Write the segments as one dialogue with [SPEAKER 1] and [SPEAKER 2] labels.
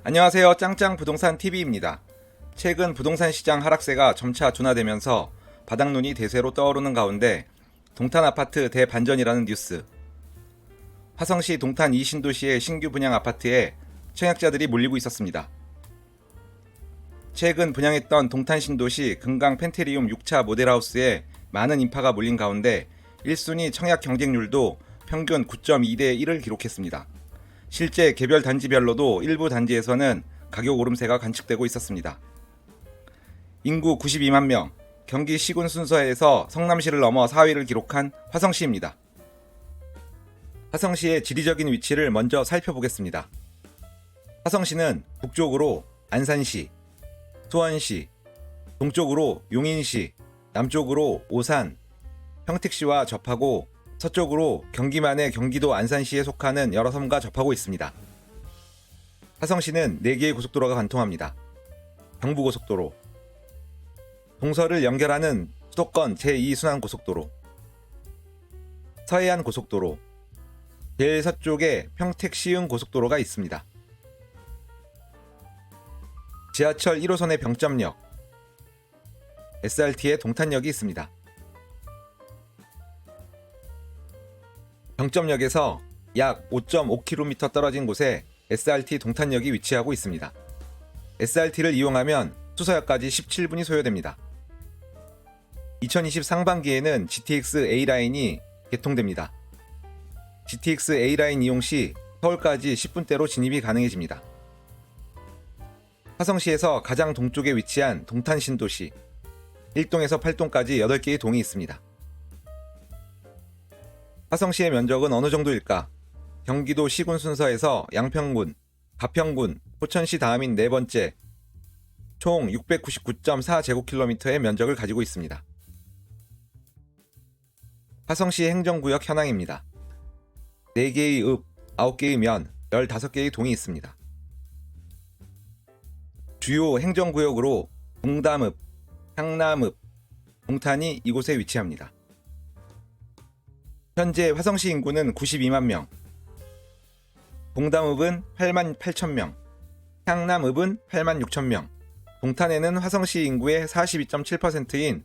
[SPEAKER 1] 안녕하세요. 짱짱 부동산 TV입니다. 최근 부동산 시장 하락세가 점차 둔화되면서 바닥론이 대세로 떠오르는 가운데 동탄 아파트 대반전이라는 뉴스. 화성시 동탄 이신도시의 신규 분양 아파트에 청약자들이 몰리고 있었습니다. 최근 분양했던 동탄 신도시 금강 펜테리움 6차 모델하우스에 많은 인파가 몰린 가운데 1순위 청약 경쟁률도 평균 9.2대 1을 기록했습니다. 실제 개별 단지별로도 일부 단지에서는 가격 오름세가 관측되고 있었습니다. 인구 92만 명, 경기 시군 순서에서 성남시를 넘어 4위를 기록한 화성시입니다. 화성시의 지리적인 위치를 먼저 살펴보겠습니다. 화성시는 북쪽으로 안산시, 수원시, 동쪽으로 용인시, 남쪽으로 오산, 평택시와 접하고 서쪽으로 경기만의 경기도 안산시에 속하는 여러 섬과 접하고 있습니다. 화성시는 4개의 고속도로가 관통합니다. 경부고속도로, 동서를 연결하는 수도권 제2순환고속도로, 서해안고속도로, 제일 서쪽에 평택시흥고속도로가 있습니다. 지하철 1호선의 병점역, SRT의 동탄역이 있습니다. 병점역에서 약 5.5km 떨어진 곳에 SRT 동탄역이 위치하고 있습니다. SRT를 이용하면 수서역까지 17분이 소요됩니다. 2020 상반기에는 GTX A라인이 개통됩니다. GTX A라인 이용 시 서울까지 10분대로 진입이 가능해집니다. 화성시에서 가장 동쪽에 위치한 동탄 신도시, 1동에서 8동까지 8개의 동이 있습니다. 화성시의 면적은 어느 정도일까? 경기도 시군 순서에서 양평군, 가평군, 포천시 다음인 네 번째, 총 699.4제곱킬로미터의 면적을 가지고 있습니다. 화성시 행정구역 현황입니다. 4개의 읍, 9개의 면, 15개의 동이 있습니다. 주요 행정구역으로 동담읍, 향남읍, 동탄이 이곳에 위치합니다. 현재 화성시 인구는 92만 명, 동담읍은 8만 8천 명, 향남읍은 8만 6천 명, 동탄에는 화성시 인구의 42.7%인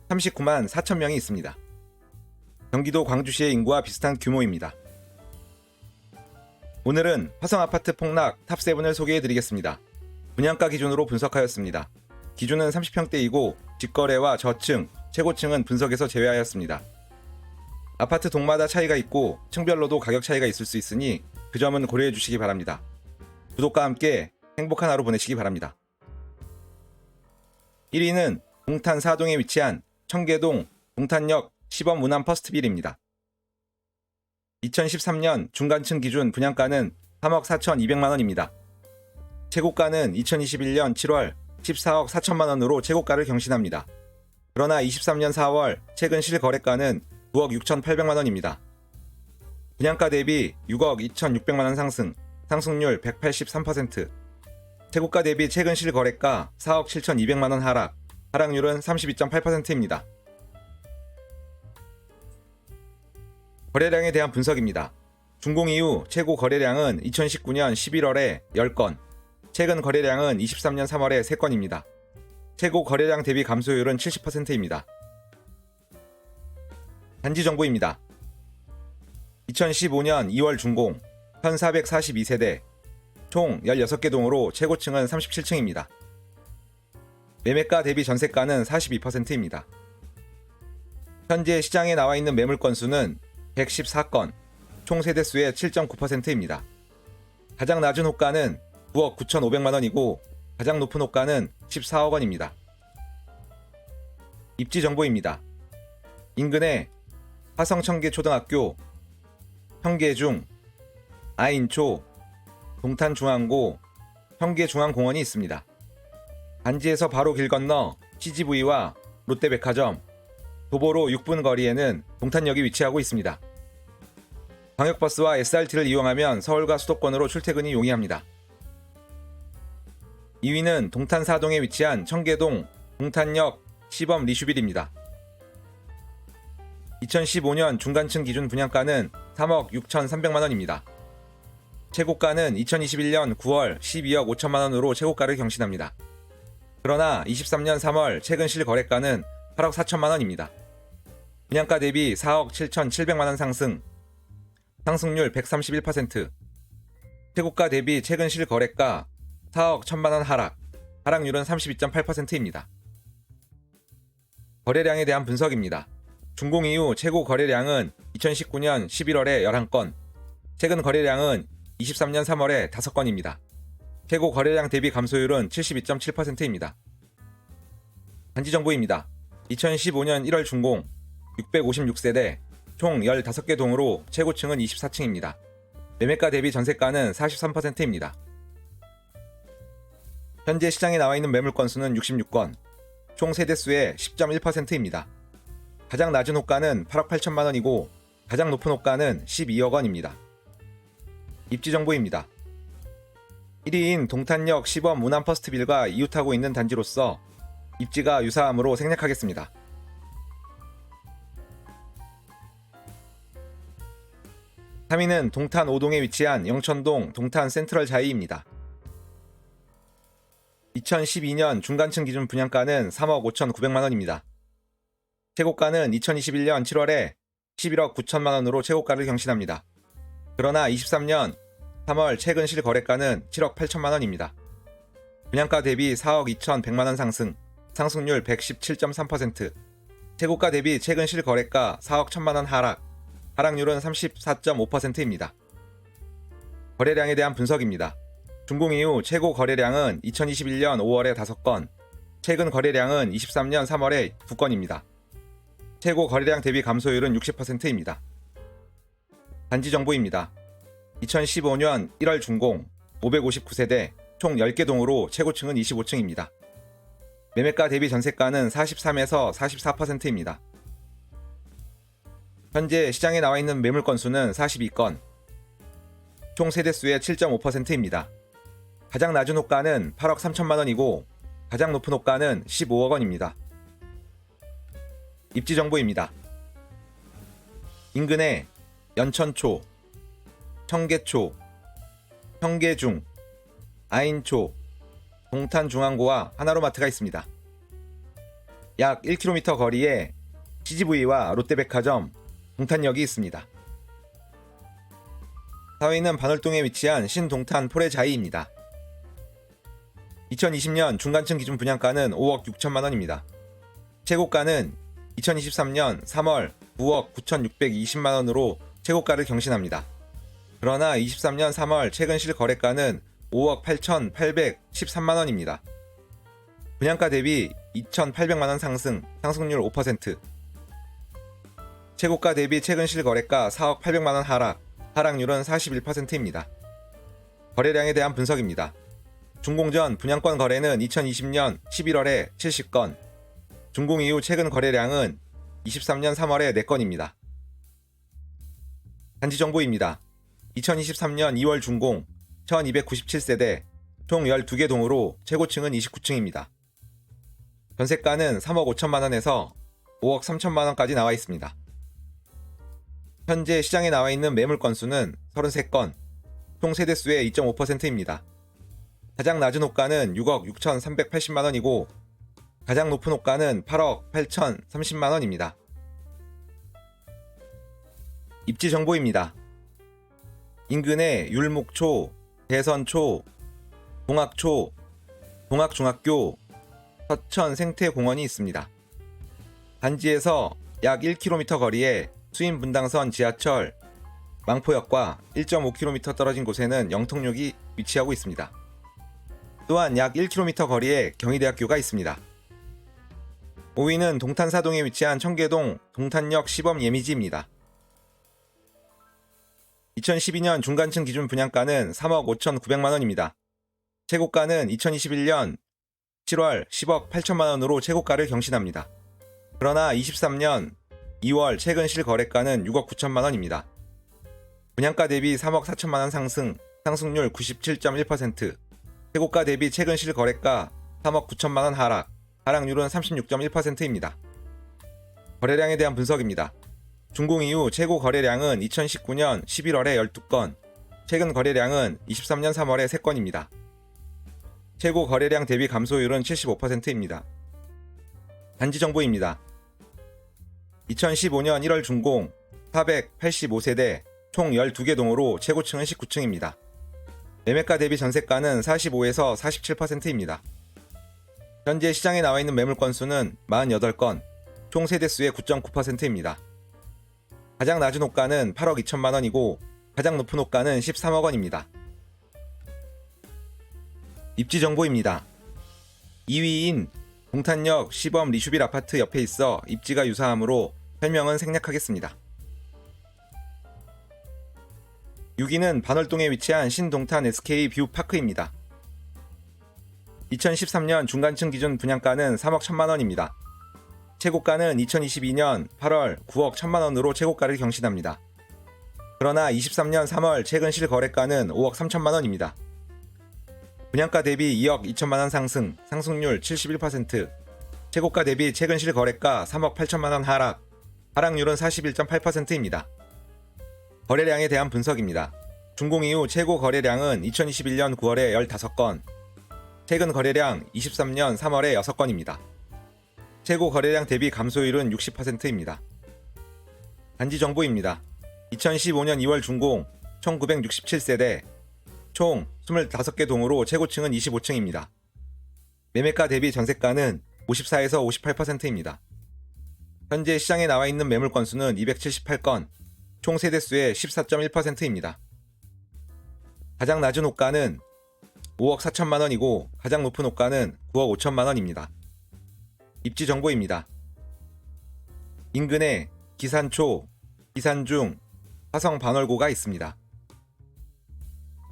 [SPEAKER 1] 39만 4천 명이 있습니다. 경기도 광주시의 인구와 비슷한 규모입니다. 오늘은 화성아파트 폭락 탑7을 소개해드리겠습니다. 분양가 기준으로 분석하였습니다. 기준은 30평대이고 직거래와 저층, 최고층은 분석에서 제외하였습니다. 아파트 동마다 차이가 있고 층별로도 가격 차이가 있을 수 있으니 그 점은 고려해 주시기 바랍니다. 구독과 함께 행복한 하루 보내시기 바랍니다. 1위는 동탄 4동에 위치한 청계동 동탄역 시범 문암 퍼스트빌입니다. 2013년 중간층 기준 분양가는 3억 4,200만원입니다. 최고가는 2021년 7월 14억 4천만원으로 최고가를 경신합니다. 그러나 23년 4월 최근 실거래가는 9억 6,800만원입니다. 분양가 대비 6억 2,600만원 상승, 상승률 183%, 최고가 대비 최근 실거래가 4억 7,200만원 하락, 하락률은 32.8%입니다. 거래량에 대한 분석입니다. 준공 이후 최고 거래량은 2019년 11월에 10건, 최근 거래량은 23년 3월에 3건입니다. 최고 거래량 대비 감소율은 70%입니다. 단지 정보입니다. 2015년 2월 준공, 1442세대, 총 16개 동으로 최고층은 37층입니다. 매매가 대비 전세가는 42%입니다. 현재 시장에 나와 있는 매물 건수는 114건, 총 세대수의 7.9%입니다. 가장 낮은 호가는 9억 9,500만원이고 가장 높은 호가는 14억 원입니다. 입지 정보입니다. 인근에 화성청계초등학교, 평계중, 아인초, 동탄중앙고, 평계중앙공원이 있습니다. 단지에서 바로 길 건너 CGV와 롯데백화점, 도보로 6분 거리에는 동탄역이 위치하고 있습니다. 광역버스와 SRT를 이용하면 서울과 수도권으로 출퇴근이 용이합니다. 2위는 동탄 4동에 위치한 청계동 동탄역 시범 리슈빌입니다. 2015년 중간층 기준 분양가는 3억 6,300만원입니다. 최고가는 2021년 9월 12억 5천만 원으로 최고가를 경신합니다. 그러나 23년 3월 최근 실거래가는 8억 4천만 원입니다. 분양가 대비 4억 7,700만 원 상승, 상승률 131%, 최고가 대비 최근 실거래가 4억 1천만 원 하락, 하락률은 32.8%입니다. 거래량에 대한 분석입니다. 준공 이후 최고 거래량은 2019년 11월에 11건, 최근 거래량은 23년 3월에 5건입니다. 최고 거래량 대비 감소율은 72.7%입니다. 단지 정보입니다. 2015년 1월 준공 656세대 총 15개 동으로 최고층은 24층입니다. 매매가 대비 전세가는 43%입니다. 현재 시장에 나와 있는 매물 건수는 66건, 총 세대수의 10.1%입니다. 가장 낮은 호가는 8억 8천만 원이고 가장 높은 호가는 12억 원입니다. 입지 정보입니다. 1위인 동탄역 시범 우남 퍼스트빌과 이웃하고 있는 단지로서 입지가 유사하므로 생략하겠습니다. 3위는 동탄 5동에 위치한 영천동 동탄 센트럴 자이입니다. 2012년 중간층 기준 분양가는 3억 5,900만 원입니다. 최고가는 2021년 7월에 11억 9천만 원으로 최고가를 경신합니다. 그러나 23년 3월 최근 실거래가는 7억 8천만 원입니다. 분양가 대비 4억 2,100만 원 상승, 상승률 117.3%, 최고가 대비 최근 실거래가 4억 1천만 원 하락, 하락률은 34.5%입니다. 거래량에 대한 분석입니다. 준공 이후 최고 거래량은 2021년 5월에 5건, 최근 거래량은 23년 3월에 2건입니다. 최고 거래량 대비 감소율은 60%입니다. 단지 정보입니다. 2015년 1월 준공 559세대 총 10개 동으로 최고층은 25층입니다. 매매가 대비 전세가는 43에서 44%입니다. 현재 시장에 나와 있는 매물 건수는 42건, 총 세대수의 7.5%입니다. 가장 낮은 호가는 8억 3천만 원이고 가장 높은 호가는 15억 원입니다. 입지 정보입니다. 인근에 연천초, 청계초, 청계중, 아인초, 동탄중앙고와 하나로마트가 있습니다. 약 1km 거리에 CGV와 롯데백화점, 동탄역이 있습니다. 4위는 반월동에 위치한 신동탄 포레자이입니다. 2020년 중간층 기준 분양가는 5억 6천만 원입니다. 최고가는 2023년 3월 9억 9,620만 원으로 최고가를 경신합니다. 그러나 23년 3월 최근 실거래가는 5억 8,813만 원입니다. 분양가 대비 2,800만 원 상승, 상승률 5%. 최고가 대비 최근 실거래가 4억 800만 원 하락, 하락률은 41%입니다. 거래량에 대한 분석입니다. 준공 전 분양권 거래는 2020년 11월에 70건, 준공 이후 최근 거래량은 23년 3월에 4건입니다. 단지 정보입니다. 2023년 2월 준공 1297세대 총 12개 동으로 최고층은 29층입니다. 전세가는 3억 5천만 원에서 5억 3천만 원까지 나와 있습니다. 현재 시장에 나와 있는 매물 건수는 33건, 총 세대수의 2.5%입니다. 가장 낮은 호가는 6억 6,380만 원이고 가장 높은 호가는 8억 8,030만 원입니다. 입지 정보입니다. 인근에 율목초, 대선초, 동학초, 동학중학교, 서천 생태공원이 있습니다. 단지에서 약 1km 거리에 수인분당선 지하철, 망포역과 1.5km 떨어진 곳에는 영통역이 위치하고 있습니다. 또한 약 1km 거리에 경희대학교가 있습니다. 5위는 동탄사동에 위치한 청계동 동탄역 시범 예미지입니다. 2012년 중간층 기준 분양가는 3억 5,900만 원입니다. 최고가는 2021년 7월 10억 8천만 원으로 최고가를 경신합니다. 그러나 23년 2월 최근 실거래가는 6억 9천만 원입니다. 분양가 대비 3억 4천만 원 상승, 상승률 97.1%, 최고가 대비 최근 실거래가 3억 9천만 원 하락, 하락률은 36.1%입니다. 거래량에 대한 분석입니다. 준공 이후 최고 거래량은 2019년 11월에 12건, 최근 거래량은 23년 3월에 3건입니다. 최고 거래량 대비 감소율은 75%입니다. 단지 정보입니다. 2015년 1월 준공 485세대 총 12개 동으로 최고층은 19층입니다. 매매가 대비 전세가는 45에서 47%입니다. 현재 시장에 나와 있는 매물 건수는 48건, 총 세대수의 9.9%입니다. 가장 낮은 호가는 8억 2천만 원이고 가장 높은 호가는 13억 원입니다. 입지 정보입니다. 2위인 동탄역 시범 리슈빌 아파트 옆에 있어 입지가 유사하므로 설명은 생략하겠습니다. 6위는 반월동에 위치한 신동탄 SK 뷰파크입니다. 2013년 중간층 기준 분양가는 3억 1천만 원입니다. 최고가는 2022년 8월 9억 1천만 원으로 최고가를 경신합니다. 그러나 23년 3월 최근 실거래가는 5억 3천만 원입니다. 분양가 대비 2억 2천만 원 상승률 71%, 최고가 대비 최근 실거래가 3억 8천만 원 하락률은 41.8%입니다. 거래량에 대한 분석입니다. 준공 이후 최고 거래량은 2021년 9월에 15건, 최근 거래량 23년 3월에 6건입니다. 최고 거래량 대비 감소율은 60%입니다. 단지 정보입니다. 2015년 2월 준공 1967세대 총 25개 동으로 최고층은 25층입니다. 매매가 대비 전세가는 54에서 58%입니다. 현재 시장에 나와 있는 매물 건수는 278건, 총 세대수의 14.1%입니다. 가장 낮은 호가는 5억 4천만 원이고 가장 높은 호가는 9억 5천만 원입니다. 입지 정보입니다. 인근에 기산초, 기산중, 화성 반월고가 있습니다.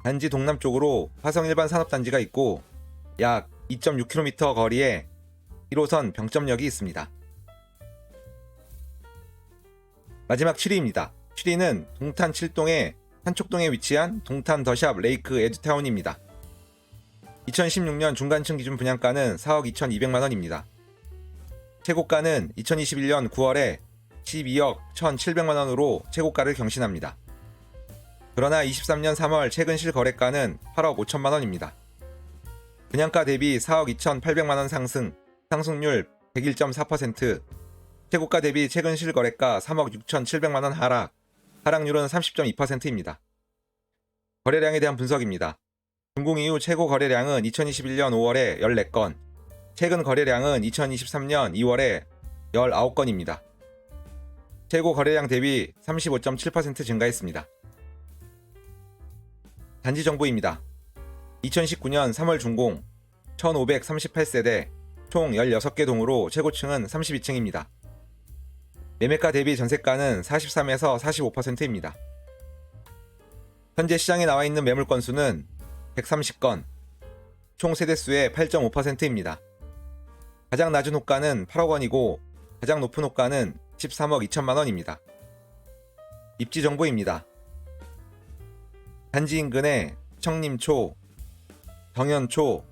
[SPEAKER 1] 단지 동남쪽으로 화성 일반 산업단지가 있고 약 2.6km 거리에 1호선 병점역이 있습니다. 마지막 7위입니다. 7위는 동탄 7동의 한촉동에 위치한 동탄 더샵 레이크 에듀타운입니다. 2016년 중간층 기준 분양가는 4억 2,200만 원입니다. 최고가는 2021년 9월에 12억 1,700만 원으로 최고가를 경신합니다. 그러나 23년 3월 최근 실거래가는 8억 5천만 원입니다. 분양가 대비 4억 2,800만 원 상승률 101.4%, 최고가 대비 최근 실거래가 3억 6,700만 원 하락률은 30.2%입니다. 거래량에 대한 분석입니다. 준공 이후 최고 거래량은 2021년 5월에 14건, 최근 거래량은 2023년 2월에 19건입니다. 최고 거래량 대비 35.7% 증가했습니다. 단지 정보입니다. 2019년 3월 준공 1538세대 총 16개 동으로 최고층은 32층입니다. 매매가 대비 전세가는 43에서 45%입니다. 현재 시장에 나와 있는 매물 건수는 130건, 총 세대수의 8.5%입니다. 가장 낮은 호가는 8억 원이고 가장 높은 호가는 13억 2천만 원입니다. 입지 정보입니다. 단지 인근에 청림초, 정연초,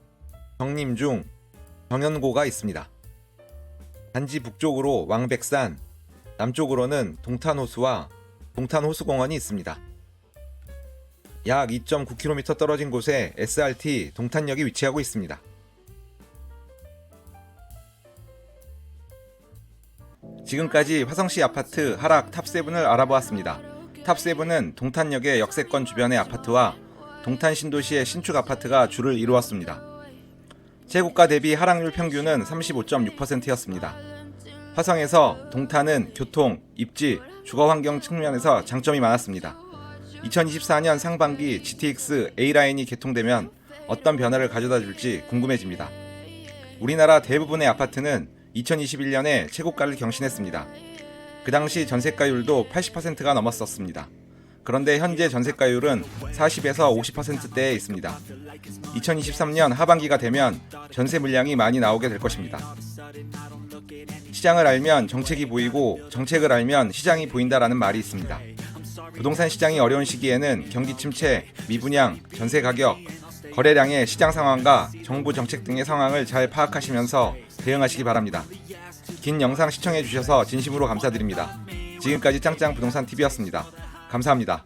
[SPEAKER 1] 정림중, 정연고가 있습니다. 단지 북쪽으로 왕백산, 남쪽으로는 동탄호수와 동탄호수공원이 있습니다. 약 2.9km 떨어진 곳에 SRT 동탄역이 위치하고 있습니다. 지금까지 화성시 아파트 하락 탑7을 알아보았습니다. 탑7은 동탄역의 역세권 주변의 아파트와 동탄 신도시의 신축 아파트가 주를 이루었습니다. 최고가 대비 하락률 평균은 35.6%였습니다. 화성에서 동탄은 교통, 입지, 주거환경 측면에서 장점이 많았습니다. 2024년 상반기 GTX A라인이 개통되면 어떤 변화를 가져다 줄지 궁금해집니다. 우리나라 대부분의 아파트는 2021년에 최고가를 경신했습니다. 그 당시 전세가율도 80%가 넘었었습니다. 그런데 현재 전세가율은 40에서 50%대에 있습니다. 2023년 하반기가 되면 전세 물량이 많이 나오게 될 것입니다. 시장을 알면 정책이 보이고 정책을 알면 시장이 보인다라는 말이 있습니다. 부동산 시장이 어려운 시기에는 경기 침체, 미분양, 전세 가격, 거래량의 시장 상황과 정부 정책 등의 상황을 잘 파악하시면서 대응하시기 바랍니다. 긴 영상 시청해 주셔서 진심으로 감사드립니다. 지금까지 짱짱 부동산 TV였습니다. 감사합니다.